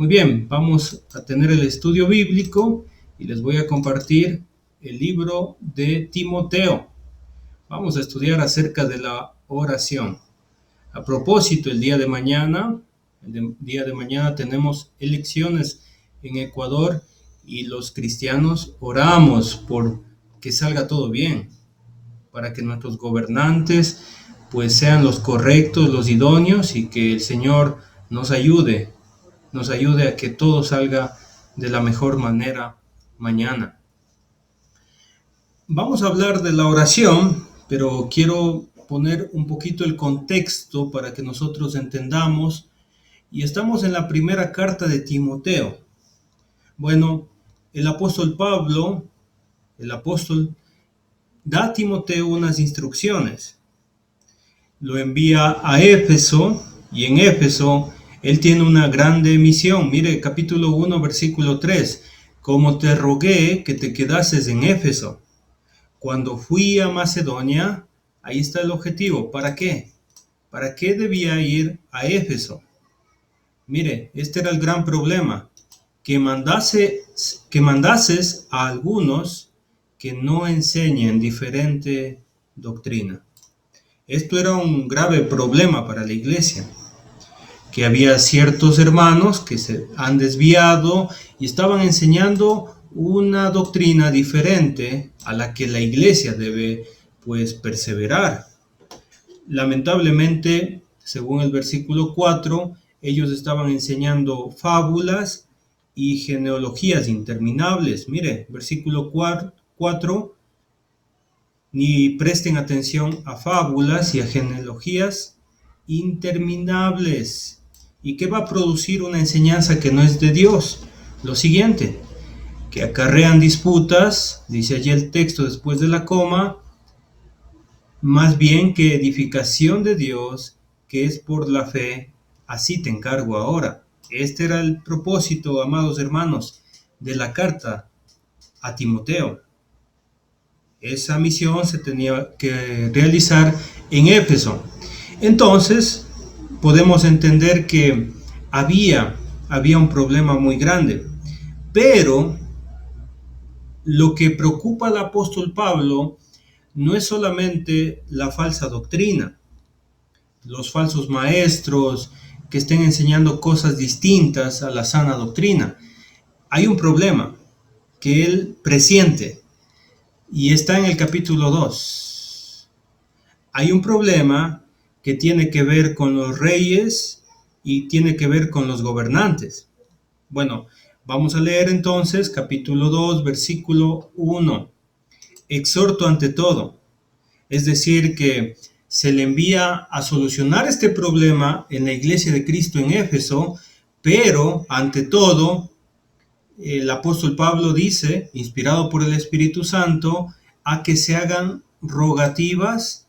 Muy bien, vamos a tener el estudio bíblico y les voy a compartir el libro de Timoteo. Vamos a estudiar acerca de la oración. A propósito, el día de mañana tenemos elecciones en Ecuador y los cristianos oramos por que salga todo bien, para que nuestros gobernantes pues sean los correctos, los idóneos y que el Señor nos ayude a que todo salga de la mejor manera mañana. Vamos a hablar de la oración, pero quiero poner un poquito el contexto para que nosotros entendamos. Y estamos en la primera carta de Timoteo. Bueno, el apóstol Pablo, da a Timoteo unas instrucciones. Lo envía a Éfeso y en Éfeso él tiene una grande misión. Mire, capítulo 1, versículo 3. Como te rogué que te quedases en Éfeso. Cuando fui a Macedonia, ahí está el objetivo. ¿Para qué? ¿Para qué debía ir a Éfeso? Mire, este era el gran problema. Que mandases a algunos que no enseñen diferente doctrina. Esto era un grave problema para la iglesia, que había ciertos hermanos que se han desviado y estaban enseñando una doctrina diferente a la que la iglesia debe pues perseverar. Lamentablemente, según el versículo 4, ellos estaban enseñando fábulas y genealogías interminables. Mire, versículo 4, ni presten atención a fábulas y a genealogías interminables. ¿Y qué va a producir una enseñanza que no es de Dios? Lo siguiente, que acarrean disputas, dice allí el texto después de la coma, más bien que edificación de Dios, que es por la fe, así te encargo ahora. Este era el propósito, amados hermanos, de la carta a Timoteo. Esa misión se tenía que realizar en Éfeso. Entonces, podemos entender que había un problema muy grande. Pero lo que preocupa al apóstol Pablo no es solamente la falsa doctrina, los falsos maestros que estén enseñando cosas distintas a la sana doctrina. Hay un problema que él presiente y está en el capítulo 2. Hay un problema que tiene que ver con los reyes y tiene que ver con los gobernantes. Bueno, vamos a leer entonces capítulo 2, versículo 1. Exhorto ante todo, es decir, que se le envía a solucionar este problema en la iglesia de Cristo en Éfeso, pero ante todo, el apóstol Pablo dice, inspirado por el Espíritu Santo, a que se hagan rogativas,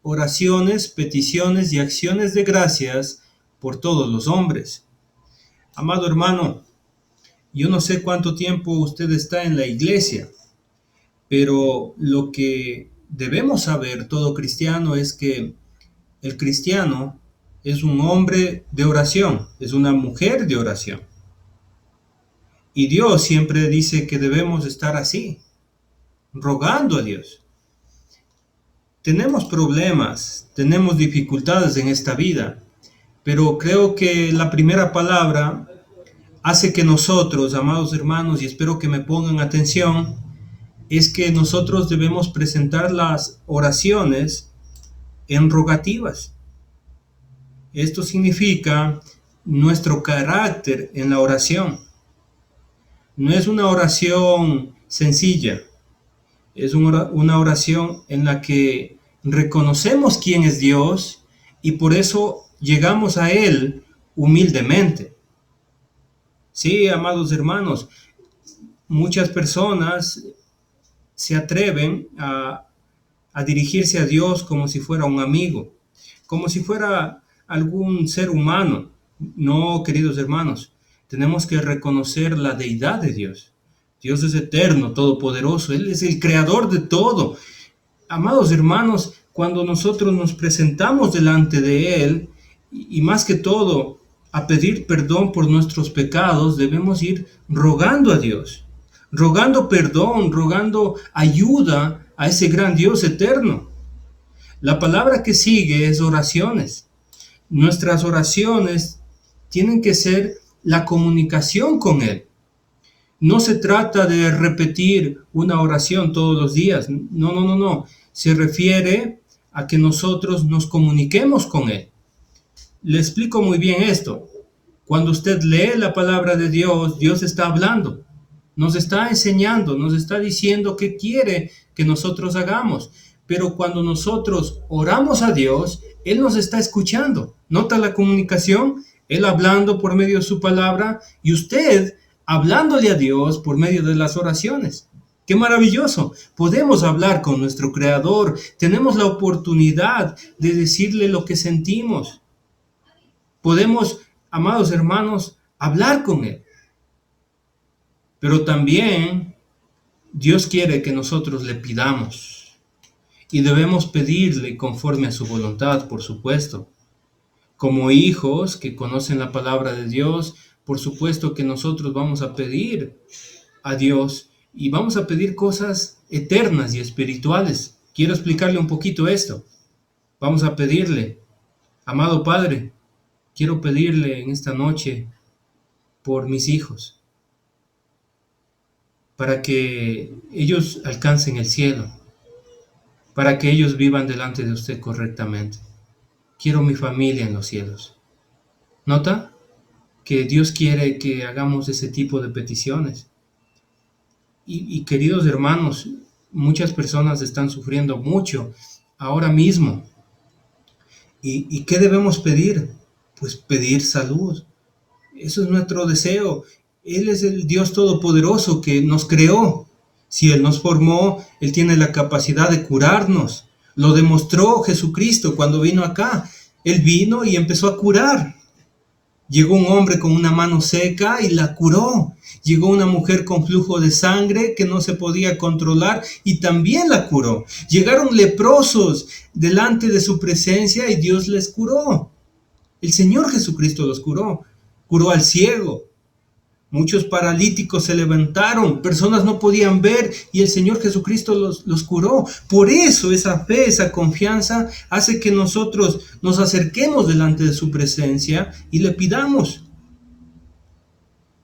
oraciones, peticiones y acciones de gracias por todos los hombres. Amado hermano, yo no sé cuánto tiempo usted está en la iglesia, pero lo que debemos saber todo cristiano es que el cristiano es un hombre de oración, es una mujer de oración. Y Dios siempre dice que debemos estar así, rogando a Dios. Tenemos problemas, tenemos dificultades en esta vida, pero creo que la primera palabra hace que nosotros, amados hermanos, y espero que me pongan atención, es que nosotros debemos presentar las oraciones en rogativas. Esto significa nuestro carácter en la oración. No es una oración sencilla, es una oración en la que reconocemos quién es Dios y por eso llegamos a Él humildemente. Sí, amados hermanos, muchas personas se atreven a dirigirse a Dios como si fuera un amigo, como si fuera algún ser humano. No, queridos hermanos, tenemos que reconocer la deidad de Dios. Dios es eterno, todopoderoso, Él es el creador de todo. Amados hermanos, cuando nosotros nos presentamos delante de Él, y más que todo, a pedir perdón por nuestros pecados, debemos ir rogando a Dios, rogando perdón, rogando ayuda a ese gran Dios eterno. La palabra que sigue es oraciones. Nuestras oraciones tienen que ser la comunicación con Él. No se trata de repetir una oración todos los días. No. Se refiere a que nosotros nos comuniquemos con Él. Le explico muy bien esto. Cuando usted lee la palabra de Dios, Dios está hablando, nos está enseñando, nos está diciendo qué quiere que nosotros hagamos. Pero cuando nosotros oramos a Dios, Él nos está escuchando. ¿Nota la comunicación? Él hablando por medio de su palabra y usted hablándole a Dios por medio de las oraciones. ¡Qué maravilloso! Podemos hablar con nuestro Creador. Tenemos la oportunidad de decirle lo que sentimos. Podemos, amados hermanos, hablar con Él. Pero también Dios quiere que nosotros le pidamos. Y debemos pedirle conforme a su voluntad, por supuesto. Como hijos que conocen la palabra de Dios, por supuesto que nosotros vamos a pedir a Dios y vamos a pedir cosas eternas y espirituales. Quiero explicarle un poquito esto. Vamos a pedirle, amado Padre, quiero pedirle en esta noche por mis hijos, para que ellos alcancen el cielo, para que ellos vivan delante de usted correctamente. Quiero mi familia en los cielos. ¿Nota? Que Dios quiere que hagamos ese tipo de peticiones. Y queridos hermanos, muchas personas están sufriendo mucho ahora mismo. ¿Y qué debemos pedir? Pues pedir salud. Eso es nuestro deseo. Él es el Dios Todopoderoso que nos creó. Si Él nos formó, Él tiene la capacidad de curarnos. Lo demostró Jesucristo cuando vino acá. Él vino y empezó a curar. Llegó un hombre con una mano seca y la curó. Llegó una mujer con flujo de sangre que no se podía controlar y también la curó. Llegaron leprosos delante de su presencia y Dios les curó. El Señor Jesucristo los curó. Curó al ciego. Muchos paralíticos se levantaron, personas no podían ver y el Señor Jesucristo los curó. Por eso esa fe, esa confianza hace que nosotros nos acerquemos delante de su presencia y le pidamos.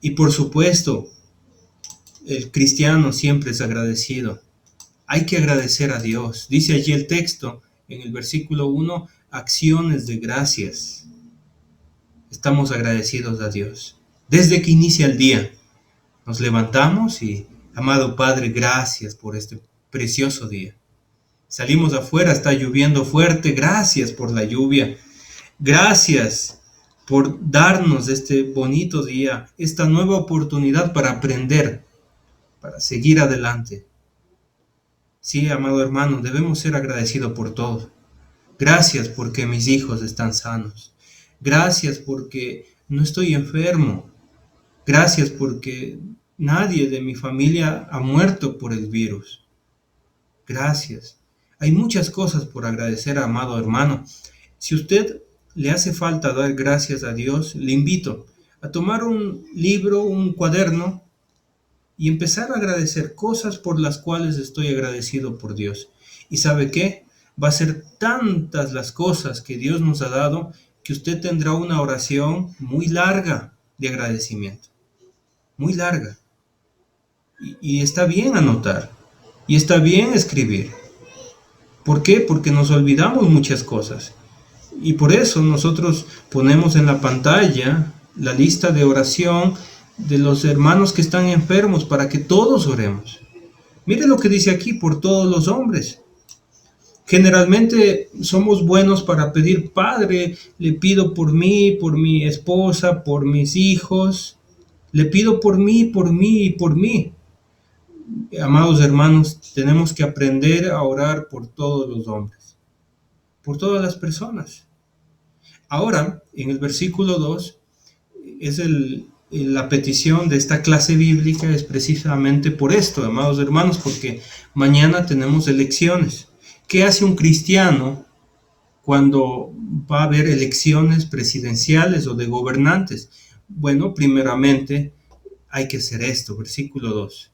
Y por supuesto, el cristiano siempre es agradecido. Hay que agradecer a Dios. Dice allí el texto, en el versículo 1, acciones de gracias. Estamos agradecidos a Dios. Desde que inicia el día, nos levantamos y, amado Padre, gracias por este precioso día. Salimos afuera, está lloviendo fuerte, gracias por la lluvia. Gracias por darnos este bonito día, esta nueva oportunidad para aprender, para seguir adelante. Sí, amado hermano, debemos ser agradecidos por todo. Gracias porque mis hijos están sanos. Gracias porque no estoy enfermo. Gracias porque nadie de mi familia ha muerto por el virus. Gracias. Hay muchas cosas por agradecer, amado hermano. Si usted le hace falta dar gracias a Dios, le invito a tomar un libro, un cuaderno y empezar a agradecer cosas por las cuales estoy agradecido por Dios. ¿Y sabe qué? Va a ser tantas las cosas que Dios nos ha dado que usted tendrá una oración muy larga de agradecimiento. Muy larga. Y está bien anotar. Y está bien escribir. ¿Por qué? Porque nos olvidamos muchas cosas. Y por eso nosotros ponemos en la pantalla la lista de oración de los hermanos que están enfermos para que todos oremos. Mire lo que dice aquí, por todos los hombres. Generalmente somos buenos para pedir, Padre, le pido por mí, por mi esposa, por mis hijos. Le pido por mí, por mí y por mí. Amados hermanos, tenemos que aprender a orar por todos los hombres, por todas las personas. Ahora, en el versículo 2, es la petición de esta clase bíblica es precisamente por esto, amados hermanos, porque mañana tenemos elecciones. ¿Qué hace un cristiano cuando va a haber elecciones presidenciales o de gobernantes? Bueno, primeramente hay que hacer esto, versículo 2.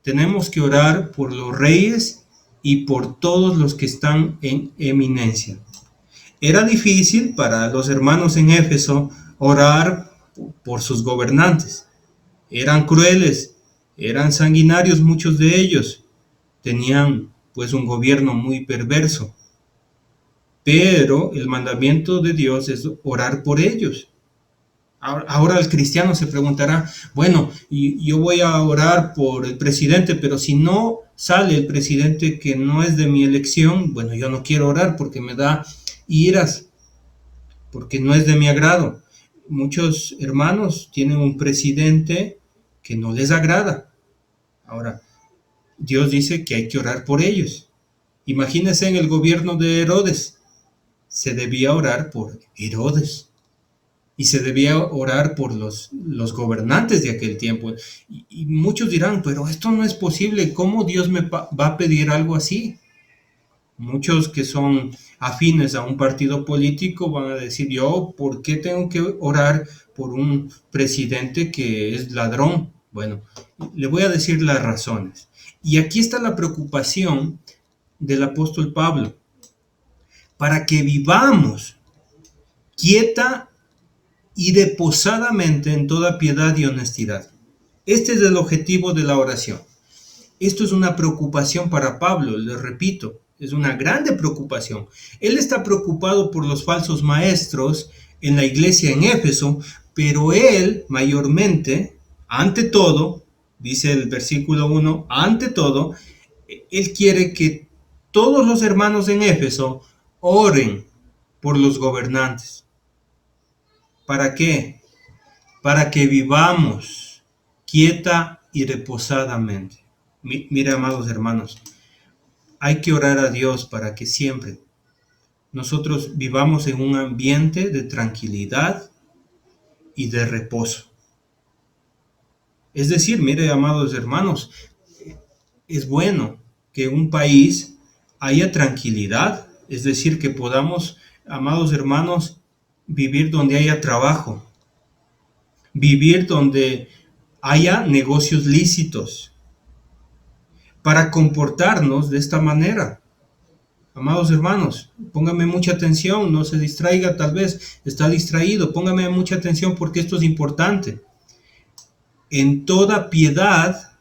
Tenemos que orar por los reyes y por todos los que están en eminencia. Era difícil para los hermanos en Éfeso orar por sus gobernantes. Eran crueles, eran sanguinarios muchos de ellos. Tenían pues un gobierno muy perverso. Pero el mandamiento de Dios es orar por ellos. Ahora el cristiano se preguntará, bueno, yo voy a orar por el presidente, pero si no sale el presidente que no es de mi elección, bueno, yo no quiero orar porque me da iras, porque no es de mi agrado. Muchos hermanos tienen un presidente que no les agrada. Ahora, Dios dice que hay que orar por ellos. Imagínense en el gobierno de Herodes. Se debía orar por Herodes. Y se debía orar por los gobernantes de aquel tiempo. Y muchos dirán, pero esto no es posible. ¿Cómo Dios me va a pedir algo así? Muchos que son afines a un partido político van a decir, yo, ¿por qué tengo que orar por un presidente que es ladrón? Bueno, le voy a decir las razones. Y aquí está la preocupación del apóstol Pablo. Para que vivamos quieta y reposadamente en toda piedad y honestidad. Este es el objetivo de la oración. Esto es una preocupación para Pablo, les repito, es una grande preocupación. Él está preocupado por los falsos maestros en la iglesia en Éfeso, pero él mayormente, ante todo, dice el versículo 1, ante todo, él quiere que todos los hermanos en Éfeso oren por los gobernantes. ¿Para qué? Para que vivamos quieta y reposadamente. Mire, amados hermanos, hay que orar a Dios para que siempre nosotros vivamos en un ambiente de tranquilidad y de reposo. Es decir, mire, amados hermanos, es bueno que en un país haya tranquilidad, es decir, que podamos, amados hermanos, vivir donde haya trabajo, vivir donde haya negocios lícitos, para comportarnos de esta manera. Amados hermanos, póngame mucha atención, no se distraiga, tal vez está distraído, póngame mucha atención porque esto es importante. En toda piedad,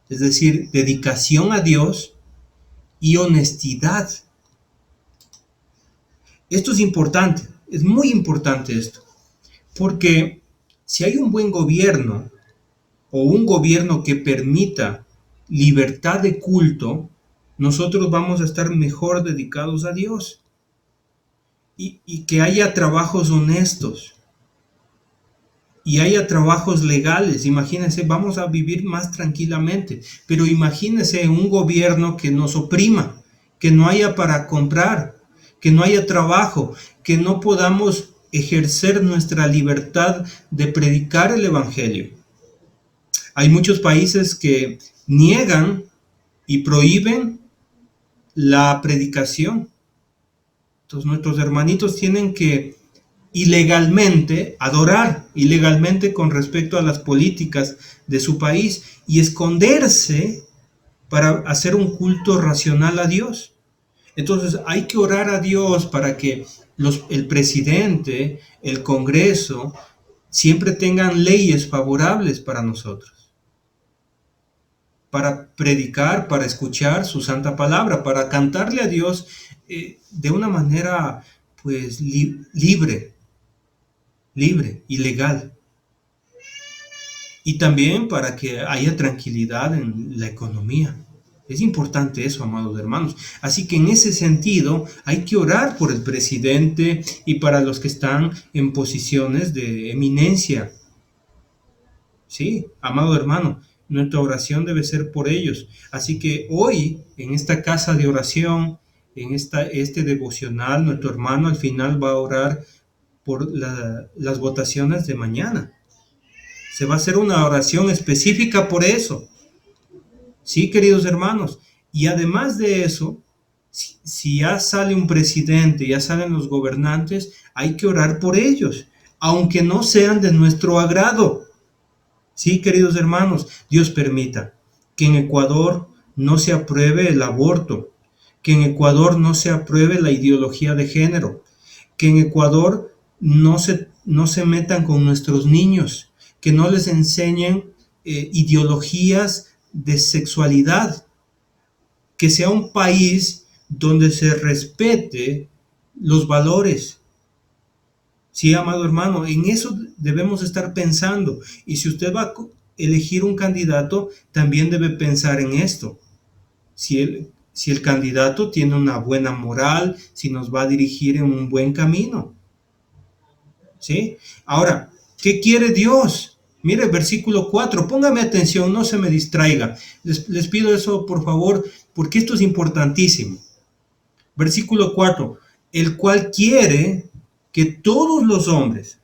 es decir, dedicación a Dios y honestidad. Esto es importante, es muy importante esto, porque si hay un buen gobierno o un gobierno que permita libertad de culto, nosotros vamos a estar mejor dedicados a Dios. Y que haya trabajos honestos y haya trabajos legales. Imagínense, vamos a vivir más tranquilamente, pero imagínense un gobierno que nos oprima, que no haya para comprar, que no haya trabajo, que no podamos ejercer nuestra libertad de predicar el evangelio. Hay muchos países que niegan y prohíben la predicación. Entonces nuestros hermanitos tienen que ilegalmente adorar, ilegalmente con respecto a las políticas de su país y esconderse para hacer un culto racional a Dios. Entonces hay que orar a Dios para que el presidente, el Congreso, siempre tengan leyes favorables para nosotros, para predicar, para escuchar su santa palabra, para cantarle a Dios de una manera pues libre y legal. Y también para que haya tranquilidad en la economía. Es importante eso, amados hermanos. Así que en ese sentido hay que orar por el presidente y para los que están en posiciones de eminencia. Sí, amado hermano, nuestra oración debe ser por ellos. Así que hoy, en esta casa de oración, en este devocional, nuestro hermano al final va a orar por las votaciones de mañana. Se va a hacer una oración específica por eso. Sí, queridos hermanos. Y además de eso, Si ya sale un presidente, ya salen los gobernantes, hay que orar por ellos, aunque no sean de nuestro agrado. Sí, queridos hermanos, Dios permita que en Ecuador no se apruebe el aborto, que en Ecuador no se apruebe la ideología de género, que en Ecuador no se metan con nuestros niños, que no les enseñen ideologías de sexualidad, que sea un país donde se respete los valores. Sí, amado hermano, en eso debemos estar pensando. Y si usted va a elegir un candidato, también debe pensar en esto. Si el candidato tiene una buena moral, si nos va a dirigir en un buen camino. ¿Sí? Ahora, ¿qué quiere Dios? Mire, versículo 4, póngame atención, no se me distraiga. Les pido eso, por favor, porque esto es importantísimo. Versículo 4, el cual quiere que todos los hombres,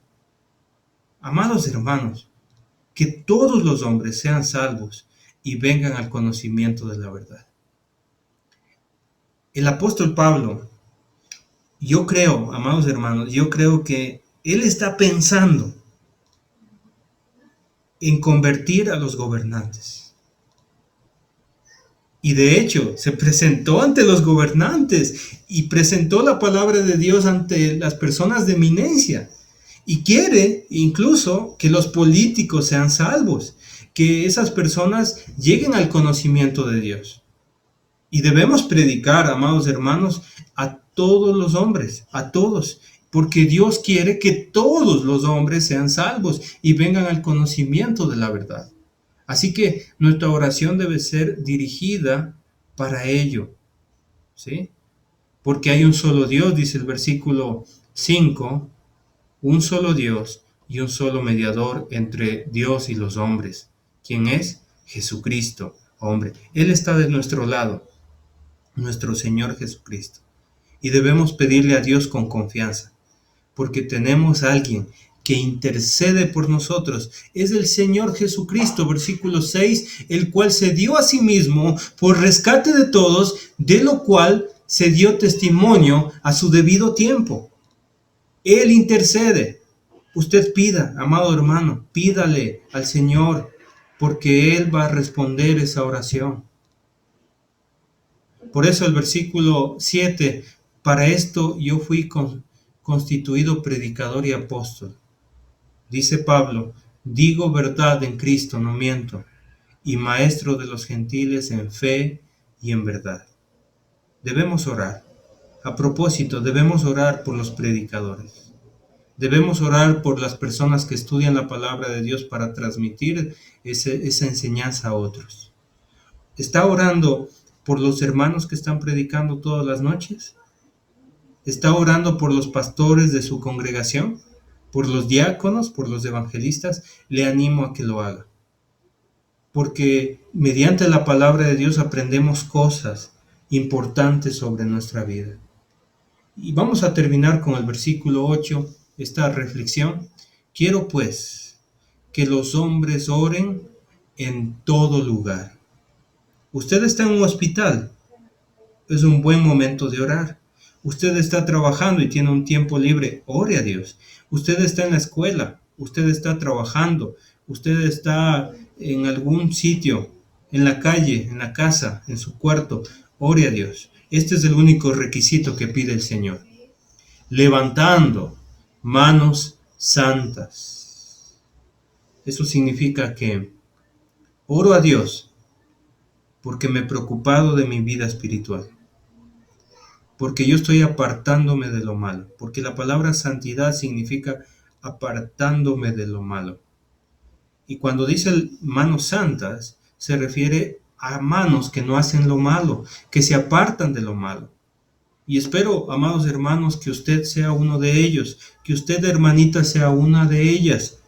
amados hermanos, que todos los hombres sean salvos y vengan al conocimiento de la verdad. El apóstol Pablo, yo creo, amados hermanos, yo creo que él está pensando en convertir a los gobernantes. Y de hecho, se presentó ante los gobernantes y presentó la palabra de Dios ante las personas de eminencia. Y quiere incluso que los políticos sean salvos, que esas personas lleguen al conocimiento de Dios. Y debemos predicar, amados hermanos, a todos los hombres, a todos, porque Dios quiere que todos los hombres sean salvos y vengan al conocimiento de la verdad. Así que nuestra oración debe ser dirigida para ello, ¿sí? Porque hay un solo Dios, dice el versículo 5, un solo Dios y un solo mediador entre Dios y los hombres. ¿Quién es? Jesucristo, hombre. Él está de nuestro lado, nuestro Señor Jesucristo. Y debemos pedirle a Dios con confianza, porque tenemos a alguien que intercede por nosotros. Es el Señor Jesucristo, versículo 6, el cual se dio a sí mismo por rescate de todos, de lo cual se dio testimonio a su debido tiempo. Él intercede. Usted pida, amado hermano, pídale al Señor, porque Él va a responder esa oración. Por eso el versículo 7, para esto yo fui constituido predicador y apóstol. Dice Pablo, digo verdad en Cristo, no miento, y maestro de los gentiles en fe y en verdad. Debemos orar. A propósito, debemos orar por los predicadores. Debemos orar por las personas que estudian la palabra de Dios para transmitir esa enseñanza a otros. ¿Está orando por los hermanos que están predicando todas las noches? ¿Está orando por los pastores de su congregación? ¿Por los diáconos? ¿Por los evangelistas? Le animo a que lo haga. Porque mediante la palabra de Dios aprendemos cosas importantes sobre nuestra vida. Y vamos a terminar con el versículo 8, esta reflexión. Quiero pues que los hombres oren en todo lugar. Usted está en un hospital, es un buen momento de orar. Usted está trabajando y tiene un tiempo libre, ore a Dios. Usted está en la escuela, usted está trabajando, usted está en algún sitio, en la calle, en la casa, en su cuarto, ore a Dios. Este es el único requisito que pide el Señor. Levantando manos santas. Eso significa que oro a Dios porque me he preocupado de mi vida espiritual, porque yo estoy apartándome de lo malo, porque la palabra santidad significa apartándome de lo malo. Y cuando dice manos santas, se refiere a manos que no hacen lo malo, que se apartan de lo malo. Y espero, amados hermanos, que usted sea uno de ellos, que usted, hermanita, sea una de ellas,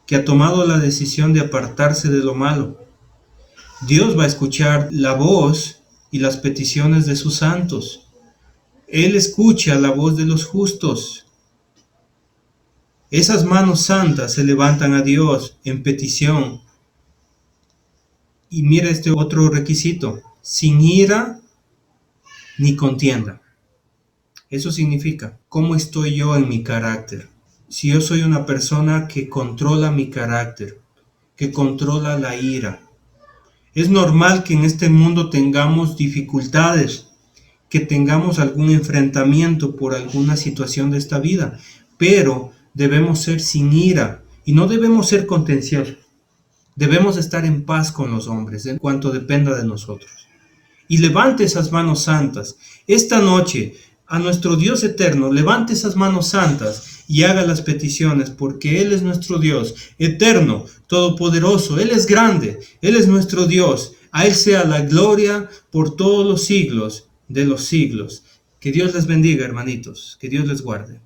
que ha tomado la decisión de apartarse de lo malo. Dios va a escuchar la voz y las peticiones de sus santos. Él escucha la voz de los justos. Esas manos santas se levantan a Dios en petición. Y mira este otro requisito: sin ira ni contienda. Eso significa, ¿cómo estoy yo en mi carácter? Si yo soy una persona que controla mi carácter, que controla la ira, es normal que en este mundo tengamos dificultades, que tengamos algún enfrentamiento por alguna situación de esta vida, pero debemos ser sin ira y no debemos ser contenciosos. Debemos estar en paz con los hombres en cuanto dependa de nosotros. Y levante esas manos santas. Esta noche, a nuestro Dios eterno, levante esas manos santas y haga las peticiones, porque Él es nuestro Dios eterno, todopoderoso. Él es grande, Él es nuestro Dios. A Él sea la gloria por todos los siglos de los siglos. Que Dios les bendiga, hermanitos. Que Dios les guarde.